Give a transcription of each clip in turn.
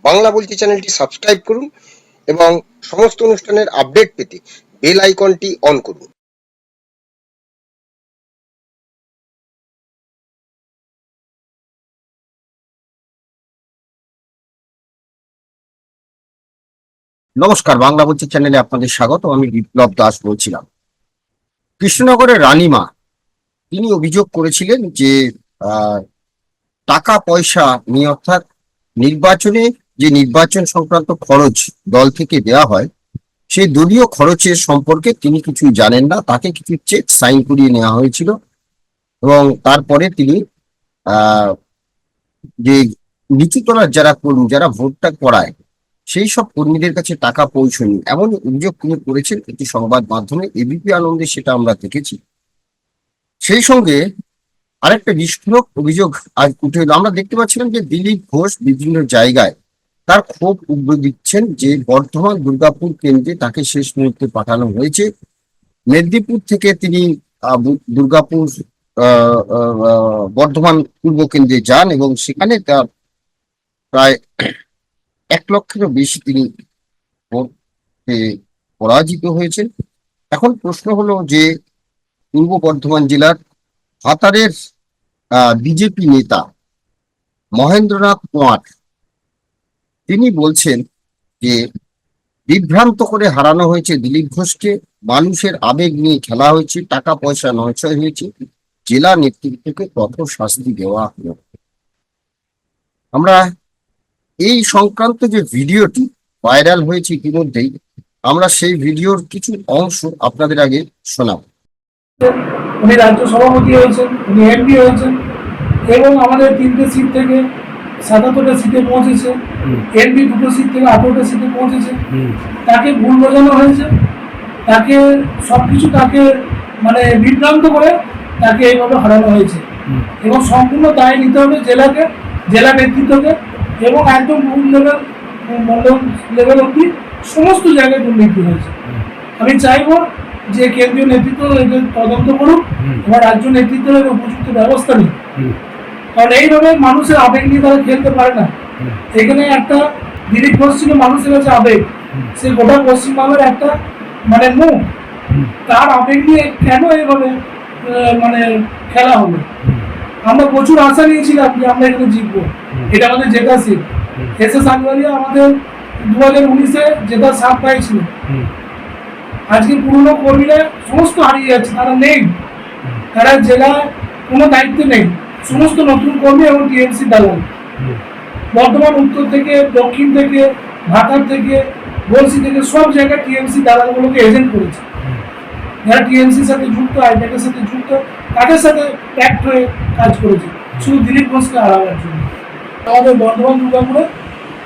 বাংলা বলছি চ্যানেলটি সাবস্ক্রাইব করুন এবং সমস্ত অনুষ্ঠানের আপডেট পেতে বেল আইকনটি অন করুন। নমস্কার, বাংলা বলছি চ্যানেলে আপনাদের স্বাগত। আমি বিপ্লব দাস বলছিলাম। কৃষ্ণনগরের রানীমা তিনি অভিযোগ করেছিলেন যে টাকা পয়সা নিয়ে, অর্থাৎ নির্বাচনে যে নির্বাচন সংক্রান্ত খরচ দল থেকে দেওয়া হয়, সেই দলীয় খরচের সম্পর্কে তিনি কিছু জানেন না। তাকে কিছু চেক সাইন করিয়ে নেওয়া হয়েছিল এবং তারপরে তিনি যে নিচুতলার যারা ভোটটা করায় সেই সব কর্মীদের কাছে টাকা পৌঁছয়নি, এমন অভিযোগ তিনি করেছেন একটি সংবাদ মাধ্যমে। এবিপি আনন্দে সেটা আমরা দেখেছি। সেই সঙ্গে আরেকটা বিস্ফোরক অভিযোগ আজ উঠে এলো। আমরা দেখতে পাচ্ছিলাম যে দিলীপ ঘোষ বিভিন্ন জায়গায় তার ক্ষোভ উগরে দিচ্ছেন যে বর্ধমান দুর্গাপুর কেন্দ্রে তাকে শেষ মুহূর্তে পাঠানো হয়েছে। মেদিনীপুর থেকে তিনি দুর্গাপুর বর্ধমান পূর্ব কেন্দ্রে যান এবং সেখানে তার প্রায় 1 লক্ষেরও বেশি তিনি ভোটে পরাজিত হয়েছেন। এখন প্রশ্ন হলো যে পূর্ব বর্ধমান জেলার ভাতারের বিজেপি নেতা মহেন্দ্রনাথ কুমার তিনি বলছেন যে বিভ্রান্ত করে হারানো হয়েছে দিলীপ ঘোষকে, মানুষের আবেগ নিয়ে খেলা হয়েছে, টাকা পয়সা নয়ছয় হয়েছে, জেলা নেতৃত্বকে কঠোর শাস্তি দেওয়া হলো। আমরা এই সংক্রান্ত যে ভিডিওটি ভাইরাল হয়েছে ইতিমধ্যেই, আমরা সেই ভিডিওর কিছু অংশ আপনাদের আগে শোনাব। উনি রাজ্য সভাপতি হয়েছেন, উনি এমপি হয়েছেন এবং আমাদের 3টে সিট থেকে 77টা সিটে পৌঁছেছে, এমপি 2টো সিট থেকে 18টা সিটে পৌঁছেছে। তাকে ভুল বোঝানো হয়েছে, তাকে সবকিছু তাকে মানে বিভ্রান্ত করে তাকে এইভাবে হারানো হয়েছে এবং সম্পূর্ণ দায় নিতে হবে জেলাকে, জেলা নেতৃত্বকে এবং একদম মন্ডল লেভেল অব্দি সমস্ত জায়গায় দুর্নীতি হয়েছে। আমি চাইবো যে কেন্দ্রীয় নেতৃত্ব এদের তদন্ত করুক এবং রাজ্য নেতৃত্বের উপযুক্ত ব্যবস্থা নিক, কারণ এইভাবে মানুষের আবেগ নিয়ে তারা খেলতে পারে না। এখানে একটা দিলীপ ঘোষ ছিল মানুষের কাছে আবেগ, সে গোটা পশ্চিমবঙ্গের একটা মানে মুখ, তার আবেগ নিয়ে কেন এইভাবে মানে খেলা হলো। আমরা প্রচুর আশা নিয়েছিলাম যে আমরা এখানে জিতবো, এটা আমাদের জেতা সিট। এসএস আলওয়ালিয়া আমাদের 2019-এ জেতার সাথ পাইছিল। আজকে পুরনো কর্মীরা সমস্ত হারিয়ে যাচ্ছে, তারা নেই, তারা জেলায় কোনো দায়িত্ব নেই, সমস্ত নতুন কর্মী এবং টিএমসি দালাল বর্ধমান উত্তর থেকে, দক্ষিণ থেকে, ভাতার থেকে, বলসি থেকে সব জায়গায় টিএমসি দালালগুলোকে এজেন্ট করেছে। যারা টিএমসির সাথে যুক্ত, আইপ্যাকের সাথে যুক্ত, তাদের সাথে প্যাক্ট হয়ে কাজ করেছে শুধু দিলীপ ঘোষকে হারাবার জন্য। আমাদের বর্ধমান দুর্গাপুরে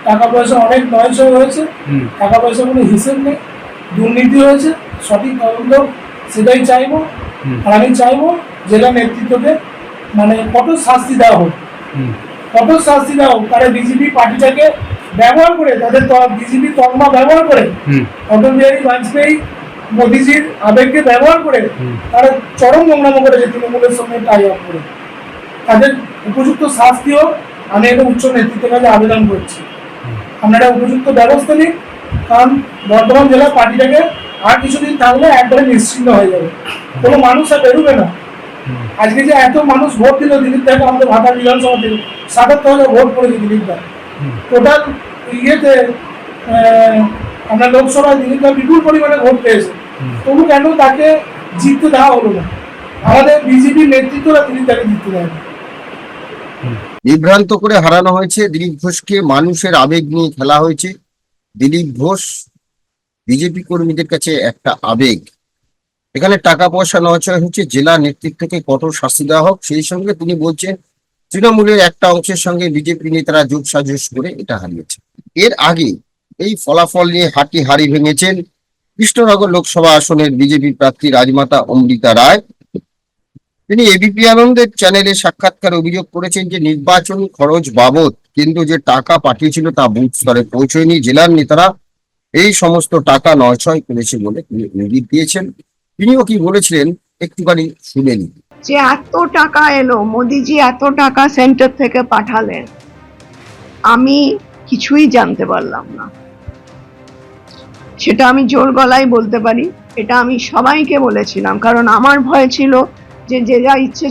টাকা পয়সা অনেক নয়ছয় হয়েছে, টাকা পয়সা কোনো হিসেব নেই, দুর্নীতি হয়েছে, সঠিক তদন্ত সেটাই চাইবো। আর আমি চাইবো জেলা নেতৃত্বকে মানে কঠোর শাস্তি দেওয়া হোক, কঠোর শাস্তি দেওয়া হোক। তারা বিজেপি পার্টিটাকে ব্যবহার করে, তাদের বিজেপি তকমা ব্যবহার করে, অটল বিহারী বাজপেয়ী মোদীজির আবেগকে ব্যবহার করে তারা চরম নোংরামো করেছে তৃণমূলের সঙ্গে টাই আপ করে। তাদের উপযুক্ত শাস্তি হোক, আমি একটা উচ্চ নেতৃত্বের কাছে আবেদন করছি। আপনারা উপযুক্ত ব্যবস্থা নিন, কারণ বর্ধমান জেলার পার্টিটাকে আর কিছুদিন থাকলে একবারে নিশ্চিন্ন হয়ে যাবে, কোনো মানুষ আর বেরোবে না। আজকে যে এত মানুষ ভোট দিল দিলীপ দাকে, আমাদের ভাতার বিধানসভা থেকে 77,000 ভোট করেছে দিলীপ দা। টোটাল ইয়েতে আমরা লোকসভায় দিলীপ দা বিপুল পরিমাণে ভোট পেয়েছে, তবু কেন তাকে জিততে দেওয়া হলো না? আমাদের বিজেপি নেতৃত্বরা দিলীপ দাকে জিততে দেয় না। বিভ্রান্ত করে হারানো হয়েছে দিলীপ ঘোষকে, মানুষের আবেগ নিয়ে খেলা হয়েছে। দিলীপ ঘোষ বিজেপি কর্মীদের কাছে একটা আবেগ। এখানে টাকা পয়সা নয়ছয় হচ্ছে, জেলা নেতৃত্বকে কঠোর শাস্তি দেওয়া হোক। সেই সঙ্গে তিনি বলছেন তৃণমূলের একটা অংশের সঙ্গে বিজেপি নেতারা যোগ সাজস করে এটা হারিয়েছে। এর আগে এই ফলাফল নিয়ে হাড়ি ভেঙেছেন কৃষ্ণনগর লোকসভা আসনের বিজেপি প্রার্থী রাজমাতা অমৃতা রায়। তিনি এবিপি আনন্দের চ্যানেলে সাক্ষাৎকার অভিযোগ করেছেন যে নির্বাচনী খরচ বাবদ কেন্দ্র যে টাকা পাঠিয়েছিল তা বুথ স্তরে পৌঁছয়নি, জেলার নেতারা এই সমস্ত টাকা নয়ছয় করেছে বলে তিনি ইঙ্গিত দিয়েছেন। তিনিও কি বলেছিলেন একটুখানি শুনে নিন। যে এত টাকা এলো, মোদিজি এত টাকা সেন্টার থেকে পাঠালেন, আমি কিছুই জানতে পারলাম না। সেটা আমি জোর গলায় বলতে পারি, এটা আমি সবাইকে বলেছিলাম, কারণ আমার ভয় ছিল যে যে যা ইচ্ছে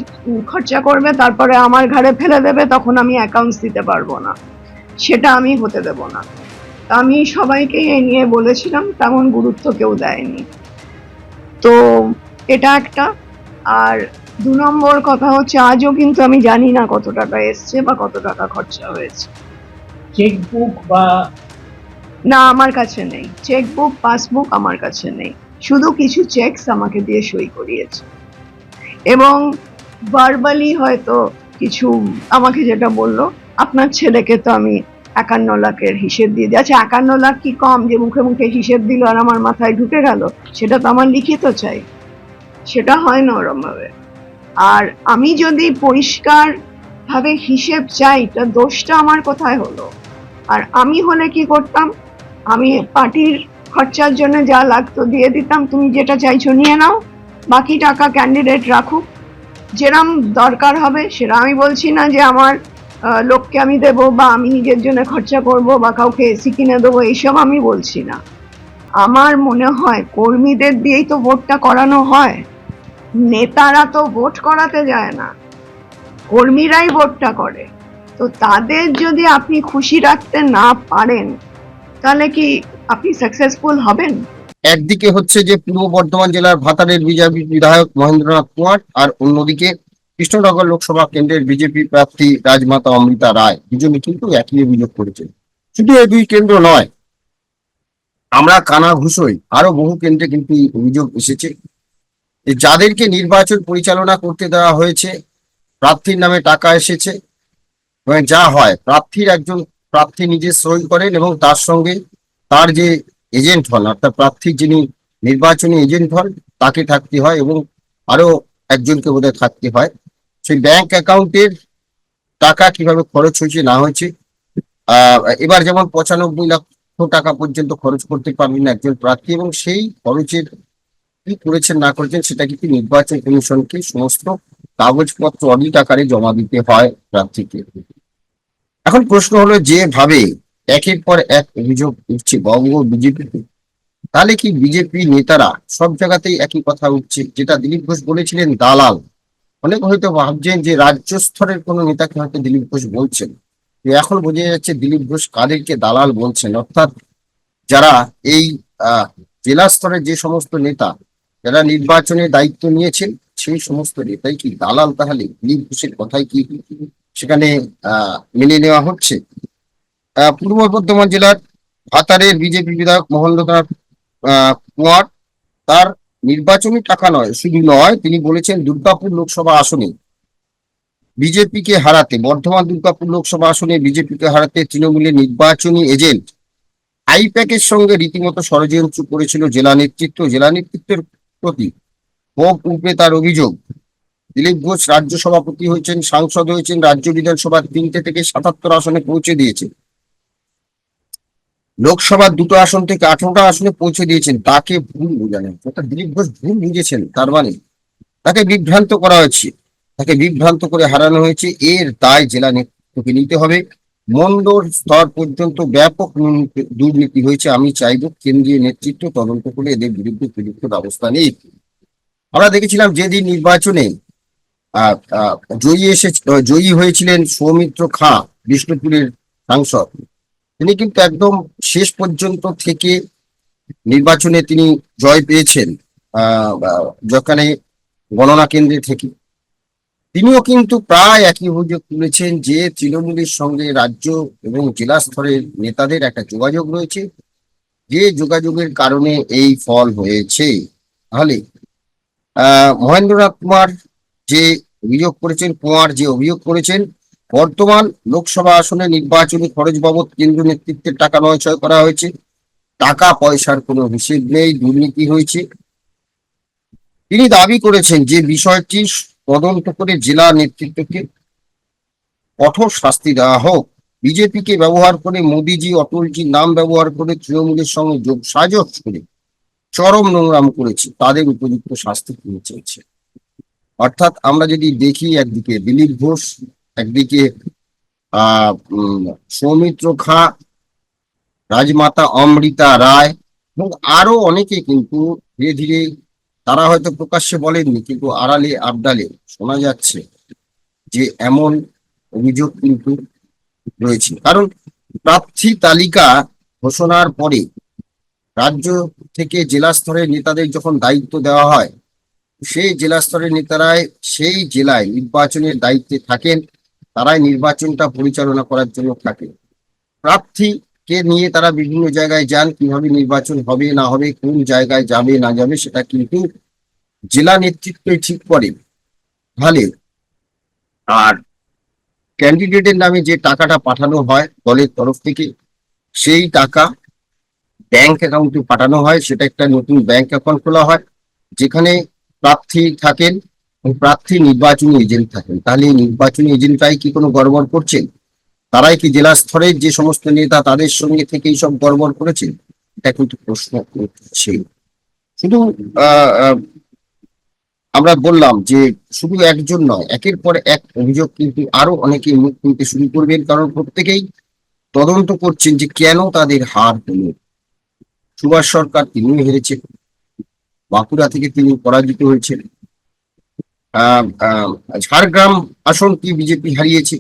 খরচা করবে, তারপরে আমার ঘাড়ে ফেলে দেবে, তখন আমি অ্যাকাউন্টস দিতে পারবো না, সেটা আমি হতে দেব না। আমি সবাইকে এই নিয়ে বলেছিলাম, তেমন গুরুত্ব কেউ দেয়নি। তো এটা একটা। আর 2 নম্বর কথা হচ্ছে, আজও কিন্তু আমি জানি না কত টাকা এসছে বা কত টাকা খরচা হয়েছে। চেকবুক বা না, আমার কাছে নেই চেকবুক, পাসবুক আমার কাছে নেই। শুধু কিছু চেকস আমাকে দিয়ে সই করিয়েছে, এবং ভার্বালি হয়তো কিছু আমাকে যেটা বললো, আপনার ছেলেকে তো আমি 51 লাখের হিসেব দিয়ে দিই। আচ্ছা, 51 লাখ কি কম যে মুখে মুখে হিসেব দিল আর আমার মাথায় ঢুকে গেল? সেটা তো আমার লিখিত চাই, সেটা হয় না ওরম ভাবে। আর আমি যদি পরিষ্কার ভাবে হিসেব চাই, তা দোষটা আমার কোথায় হলো? আর আমি হলে কি করতাম, আমি পার্টির খরচার জন্য যা লাগতো দিয়ে দিতাম, তুমি যেটা চাইছো নিয়ে নাও, বাকি টাকা ক্যান্ডিডেট রাখুক, যেরম দরকার হবে সেটা। আমি বলছি না যে আমার লোককে আমি দেব, বা আমি নিজের জন্য খরচা করব, বা কাউকে এসি কিনে দেবো, এইসব আমি বলছি না। আমার মনে হয় কর্মীদের দিয়েই তো ভোটটা করানো হয়, নেতারা তো ভোট করাতে যায় না, কর্মীরাই ভোটটা করে। তো তাদের যদি আপনি খুশি রাখতে না পারেন, তাহলে কি আপনি সাকসেসফুল হবেন? একদিকে হচ্ছে যে পূর্ব বর্ধমান জেলার ভাতারের বিজেপি বিধায়ক মহেন্দ্রনাথ কুমার, আর অন্যদিকে কৃষ্ণনগর লোকসভা কেন্দ্রের বিজেপি প্রার্থী রাজমাতা অমৃতা রায়, দুজনে কিন্তু একই অভিযোগ করেছেন। শুধু এই 2 কেন্দ্র নয়, আমরা কানাঘুষোই আরো বহু কেন্দ্রে কিন্তু এই অভিযোগ এসেছে যে যাদেরকে নির্বাচন পরিচালনা করতে দেওয়া হয়েছে, প্রার্থীর নামে টাকা এসেছে, এবং যা হয় প্রার্থী নিজে সই করেন এবং তার সঙ্গে তার যে এজেন্ট হন, অর্থাৎ প্রার্থীর যিনি নির্বাচনী এজেন্ট হন তাকে থাকতে হয়, এবং আরো একজনকে বোধহয় থাকতে হয়। সেই ব্যাংক অ্যাকাউন্টের টাকা কিভাবে খরচ হয়েছে না হয়েছে, এবার যেমন 95 লক্ষ টাকা পর্যন্ত খরচ করতে পারবেন একজন প্রার্থী, এবং সেই খরচের কি করেছেন না করেছেন সেটা কিন্তু নির্বাচন কমিশনকে সমস্ত কাগজপত্র অডিট আকারে জমা দিতে হয় প্রার্থীকে। এখন প্রশ্ন হলো, যেভাবে একের পর এক অভিযোগ উঠছে বঙ্গ বিজেপিতে, তাহলে কি বিজেপি নেতারা সব জায়গাতেই একই কথা উঠছে, যেটা দিলীপ ঘোষ বলেছিলেন দালাল? অনেক হয়তো ভাবছেন যে রাজ্য স্তরের কোনো নেতাকে হয়তো দিলীপ ঘোষ বলছেন, তো এখন বোঝা যাচ্ছে দিলীপ ঘোষ কাদেরকে দালাল বলছেন, অর্থাৎ যারা এই আহ জেলা স্তরের যে সমস্ত নেতা যারা নির্বাচনের দায়িত্ব নিয়েছেন, সেই সমস্ত নেতাই কি দালাল? তাহলে দিলীপ ঘোষের কথাই কি সেখানে মেনে নেওয়া হচ্ছে? পূর্ব বর্ধমান জেলার ভাতারের বিজেপি বিধায়ক মহেন্দ্রনাথ কুমার তার নির্বাচনী টাকা নয়, শুধু নয়, তিনি বলেছেন দুর্গাপুর লোকসভা আসনে বিজেপিকে হারাতে, বর্ধমান দুর্গাপুর লোকসভা আসনে বিজেপিকে হারাতে তৃণমূলের নির্বাচনী এজেন্ট আইপ্যাকের সঙ্গে রীতিমতো ষড়যন্ত্র করেছিল জেলা নেতৃত্ব। জেলা নেতৃত্বের প্রতি ক্ষোভ উঠবে তার অভিযোগ। দিলীপ ঘোষ রাজ্য সভাপতি হয়েছেন, সাংসদ হয়েছেন, রাজ্য বিধানসভার 3টে থেকে 77 আসনে পৌঁছে দিয়েছেন, লোকসভার 2টো আসন থেকে 18টা আসনে পৌঁছে দিয়েছেন, তাকে ভুল বোঝানো, অর্থাৎ দিলীপ ঘোষ ভুল বুঝেছেন, তার মানে তাকে বিভ্রান্ত করা হয়েছে, তাকে বিভ্রান্ত করে হারানো হয়েছে। এর দায় জেলা নেতৃত্বকে নিতে হবে। মন্ডল স্তর পর্যন্ত ব্যাপক দুর্নীতি হয়েছে। আমি চাইব কেন্দ্রীয় নেতৃত্ব তদন্ত করে এদের বিরুদ্ধে উপযুক্ত ব্যবস্থা নিক। আমরা দেখেছিলাম যেদিন নির্বাচনে আহ আহ, জয়ী হয়েছিলেন সৌমিত্র খাঁ, বিষ্ণুপুরের সাংসদ, তিনি কিন্তু একদম শেষ পর্যন্ত থেকে নির্বাচনে তিনি জয় পেয়েছেন, যেখানে গণনা কেন্দ্রে থেকে তিনিও কিন্তু প্রায় একই অভিযোগ তুলেছেন যে তৃণমূলের সঙ্গে রাজ্য এবং জেলা স্তরের নেতাদের একটা যোগাযোগ রয়েছে, যে যোগাযোগের কারণে এই ফল হয়েছে। তাহলে মহেন্দ্রনাথ কুমার যে অভিযোগ করেছেন বর্তমান লোকসভা আসনে নির্বাচনী খরচ বাবদ কেন্দ্রীয় নেতৃত্বের টাকা নয়ছয় করা হয়েছে, টাকা পয়সার কোনো হিসেব নেই, দুর্নীতি হয়েছে। তিনি দাবি করেছেন যে বিষয়টি তদন্ত করে জেলা নেতৃত্বকে কঠোর শাস্তি দেওয়া হোক। বিজেপিকে ব্যবহার করে মোদিজি, অটলজির নাম ব্যবহার করে তৃণমূলের সঙ্গে সাজস করে চরম নোংরাম করেছে, তাদের উপযুক্ত শাস্তি তিনি চেয়েছে। অর্থাৎ আমরা যদি দেখি, একদিকে দিলীপ ঘোষ, একদিকে সৌমিত্র খাঁ, রাজমাতা অমৃতা রায় এবং আরো অনেকে কিন্তু ধীরে ধীরে, তারা হয়তো প্রকাশ্যে বলেননি কিন্তু আড়ালে আবডালে শোনা যাচ্ছে যে এমন অভিযোগ কিন্তু রয়েছে। কারণ প্রার্থী তালিকা ঘোষণার পরে রাজ্য থেকে জেলা স্তরের নেতাদের যখন দায়িত্ব দেওয়া হয়, সেই জেলা স্তরের নেতারাই সেই জেলায় নির্বাচনের দায়িত্বে থাকেন, তারাই নির্বাচনটা পরিচালনা করার জন্য থাকেন। প্রার্থীকে নিয়ে তারা বিভিন্ন জায়গায় যান, কিভাবে নির্বাচন হবে না হবে, কোন জায়গায় যাবে না যাবে সেটা কিন্তু জেলা নেতৃত্বই ঠিক করে। তাহলে আর ক্যান্ডিডেটের নামে যে টাকাটা পাঠানো হয় দলের তরফ থেকে, সেই টাকা ব্যাংক অ্যাকাউন্টে পাঠানো হয়, সেটা একটা নতুন ব্যাংক অ্যাকাউন্ট খোলা হয়, যেখানে প্রার্থী থাকেন এবং প্রার্থী নির্বাচনী এজেন্ট থাকেন। তাহলে এই নির্বাচনী এজেন্টরাই কি কোনো গড়বড় করছেন? তারাই কি জেলা স্তরের যে সমস্ত নেতা তাদের সঙ্গে থেকে সব গড়বড় করেছেন? এটা কিন্তু প্রশ্ন উঠছে। শুধু আহ আহ, আমরা বললাম যে শুধু একজন নয়, একের পর এক অভিযোগ কিন্তু আরো অনেকে মুখ খুলতে শুরু করবেন, কারণ প্রত্যেকেই তদন্ত করছেন যে কেন তাদের হার হলো। সুভাষ সরকার তিনিও হেরেছেন, বাঁকুড়া থেকে তিনি পরাজিত হয়েছেন। আহ আহ ঝাড়গ্রাম আসনটি বিজেপি হারিয়েছে,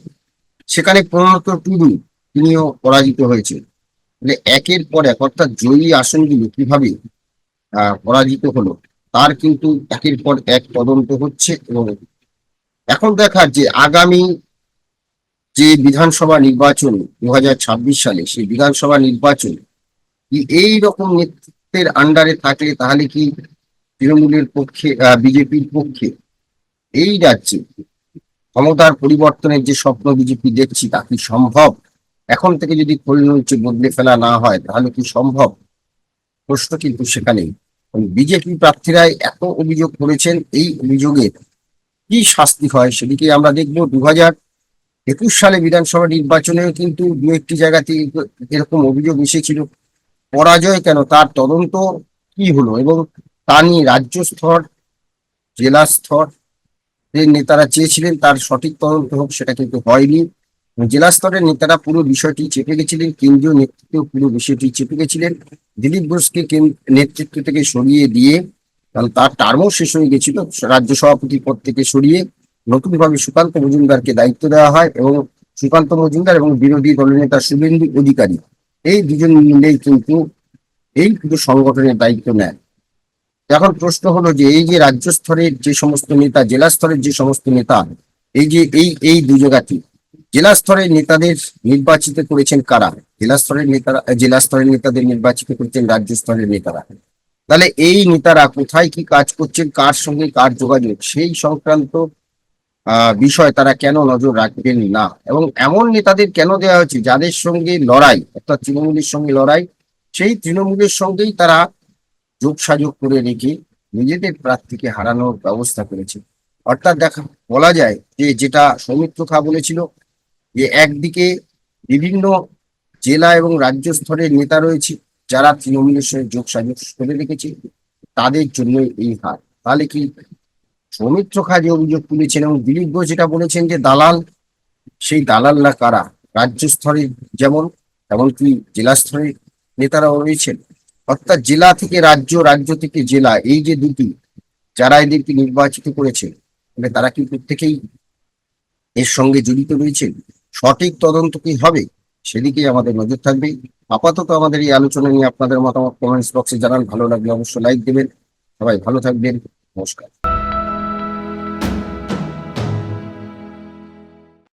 সেখানে প্রণত টুডু তিনিও পরাজিত হয়েছেন। মানে একের পর এক, অর্থাৎ জয়ী আসনগুলো কিভাবে পরাজিত হলো তার কিন্তু একের পর এক তদন্ত হচ্ছে। এবং এখন দেখার যে আগামী যে বিধানসভা নির্বাচন 2026 সালে, সেই বিধানসভা নির্বাচন এই রকম নেতৃত্বের আন্ডারে থাকলে তাহলে কি তৃণমূলের পক্ষে, বিজেপির পক্ষে এই রাজ্যে ক্ষমতার পরিবর্তনের যে স্বপ্ন বিজেপি দেখছি তা কি সম্ভব? এখন থেকে যদি পরিণতি বদলে ফেলা না হয় তাহলে কি সম্ভব? প্রশ্ন কিন্তু সেখানেই। বিজেপি প্রার্থীরাই এত অভিযোগ করেছেন, এই অভিযোগের কি শাস্তি হয় সেদিকে আমরা দেখবো। 2021 সালে বিধানসভা নির্বাচনেও কিন্তু দু একটি জায়গাতে এরকম অভিযোগ এসেছিল। পরাজয় কেন, তার তদন্ত কি হলো, এবং তা নিয়ে রাজ্য স্তর, জেলা স্তর যে নেতারা চেয়েছিলেন তার সঠিক তদন্ত হোক, সেটা কিন্তু হয়নি। জেলা স্তরের নেতারা পুরো বিষয়টি চেপে গেছিলেন, কেন্দ্রীয় নেতৃত্ব পুরো বিষয়টি চেপে গেছিলেন। দিলীপ ঘোষকে নেতৃত্ব থেকে সরিয়ে দিয়ে, কারণ তার টার্মও শেষ হয়ে গেছিল, রাজ্য সভাপতি পদ থেকে সরিয়ে নতুন ভাবে সুকান্ত মজুমদারকে দায়িত্ব দেওয়া হয়। এবং সুকান্ত মজুমদার এবং বিরোধী দলনেতা শুভেন্দু অধিকারী এই দুজন মিলেই কিন্তু এই পুরো সংগঠনের দায়িত্ব নেয়। এখন প্রশ্ন হলো যে এই যে রাজ্য স্তরের যে সমস্ত নেতা, জেলা স্তরের যে সমস্ত নেতা, এই যে এই দু জায়গাতে জেলা স্তরের নেতাদের নির্বাচিত করেছেন কারা? জেলা স্তরের নেতাদের নির্বাচিত করেছেন রাজ্য স্তরের নেতারা। তাহলে এই নেতারা কোথায় কি কাজ করছেন, কার সঙ্গে কার যোগাযোগ, সেই সংক্রান্ত বিষয় তারা কেন নজর রাখবেন না? এবং এমন নেতাদের কেন দেওয়া হয়েছে যাদের সঙ্গে লড়াই, অর্থাৎ তৃণমূলের সঙ্গে লড়াই, সেই তৃণমূলের সঙ্গেই তারা যোগসাযোগ করে রেখে নিজেদের প্রার্থীকে হারানোর ব্যবস্থা করেছে। অর্থাৎ বলা যায় যে যেটা সৌমিত্র খা বলেছিল, যে একদিকে বিভিন্ন জেলা এবং রাজ্য স্তরের নেতা রয়েছে যারা তৃণমূলের সঙ্গে যোগসাযোগ করে রেখেছে, তাদের জন্য এই হার। তাহলে কি সৌমিত্র খা যে অভিযোগ তুলেছেন এবং দিলীপ ঘোষ যেটা বলেছেন যে দালাল, সেই দালালরা কারা? রাজ্য স্তরে যেমন, এমনকি জেলা স্তরের নেতারাও রয়েছেন। অর্থাৎ জেলা থেকে রাজ্য, রাজ্য থেকে জেলা, এই যে দুটি যারা এদেরকে নির্বাচিত করেছে, মানে তারা কি প্রত্যেকেই এর সঙ্গে জড়িত রয়েছে? সঠিক তদন্ত কি হবে সেদিকে আমাদের নজর থাকবে। আপাতত আমাদের এই আলোচনা নিয়ে আপনাদের মতামত কমেন্টস বক্সে জানান। ভালো লাগলে অবশ্যই লাইক দেবেন। সবাই ভালো থাকবেন। নমস্কার।